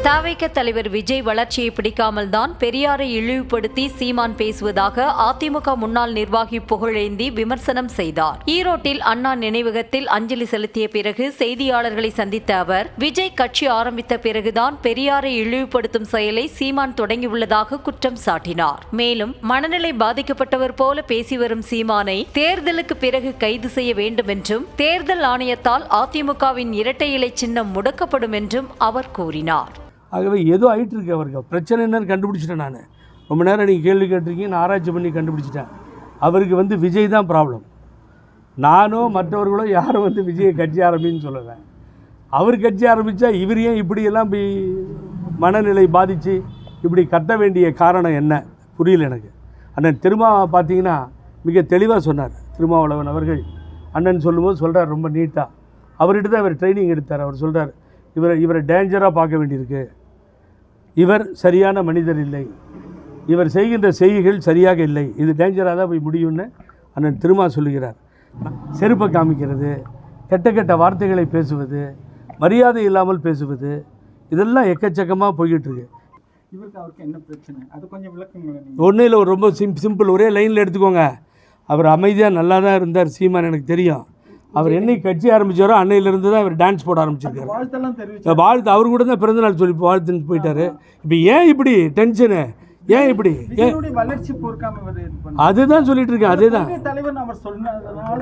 தவிக தலைவர் விஜய் வளர்ச்சியை பிடிக்காமல் தான் பெரியாரை இழிவுபடுத்தி சீமான் பேசுவதாக அதிமுக முன்னாள் நிர்வாகி புகழேந்தி விமர்சனம் செய்தார். ஈரோட்டில் அண்ணா நினைவகத்தில் அஞ்சலி செலுத்திய பிறகு செய்தியாளர்களை சந்தித்த அவர், விஜய் கட்சி ஆரம்பித்த பிறகுதான் பெரியாரை இழிவுபடுத்தும் செயலை சீமான் தொடங்கியுள்ளதாக குற்றம் சாட்டினார். மேலும் மனநிலை பாதிக்கப்பட்டவர் போல பேசி வரும் சீமானை தேர்தலுக்கு பிறகு கைது செய்ய வேண்டும் என்றும், தேர்தல் ஆணையத்தால் அதிமுகவின் இரட்டை இலை சின்னம் முடக்கப்படும் என்றும் அவர் கூறினார். ஆகவே ஏதோ ஆகிட்டு இருக்கு. அவருக்கு பிரச்சனை என்னன்னு கண்டுபிடிச்சிட்டேன். நான் ரொம்ப நேரம் நீங்கள் கேள்வி கேட்டிருக்கீங்க, நான் ஆராய்ச்சி பண்ணி கண்டுபிடிச்சிட்டேன். அவருக்கு விஜய் தான் ப்ராப்ளம். நானோ மற்றவர்களோ யாரும் விஜயை கட்சி ஆரம்பின்னு சொல்லலை. அவர் கட்சி ஆரம்பித்தா இவர் ஏன் இப்படியெல்லாம் மனநிலை பாதித்து இப்படி கத்த வேண்டிய காரணம் என்ன புரியல எனக்கு. அண்ணன் திருமாவை பார்த்தீங்கன்னா மிக தெளிவாக சொன்னார். திருமாவளவன் அவர்கள் அண்ணன் சொல்லும்போது சொல்கிறார் ரொம்ப நீட்டாக. அவர்கிட்ட தான் இவர் ட்ரைனிங் எடுத்தார். அவர் சொல்கிறார், இவரை டேஞ்சராக பார்க்க வேண்டியிருக்கு, இவர் சரியான மனிதர் இல்லை, இவர் செய்கின்ற செய்கைகள் சரியாக இல்லை, இது டேஞ்சராக தான் போய் முடியும்னு அண்ணன் திருமா சொல்லுகிறார். செருப்பை காமிக்கிறது, கெட்ட கெட்ட வார்த்தைகளை பேசுவது, மரியாதை இல்லாமல் பேசுவது, இதெல்லாம் எக்கச்சக்கமாக போய்கிட்டுருக்கு. இவருக்கு அவருக்கு என்ன பிரச்சனை, அது கொஞ்சம் விளக்குங்களேன். ஒன்றும் இல்லை, ரொம்ப சிம்பிள், ஒரே லைனில் எடுத்துக்கோங்க. அவர் அமைதியாக நல்லா தான் இருந்தார் சீமான், எனக்கு தெரியும். அவர் என்னைக்கு கட்சி ஆரம்பித்தாரோ அன்னையிலேருந்து தான் அவர் டான்ஸ் போட ஆரம்பிச்சிருக்காரு. வாழ்த்து அவர் கூட தான் பிறந்தநாள் சொல்லி வாழ்த்துன்னு போயிட்டாரு. இப்போ ஏன் இப்படி டென்ஷனு, ஏன் இப்படி, ஏன் வளர்ச்சி பொறுக்காம அதுதான் சொல்லிட்டு இருக்கேன். அதே தான் தலைவர் அவர் சொன்னதுனால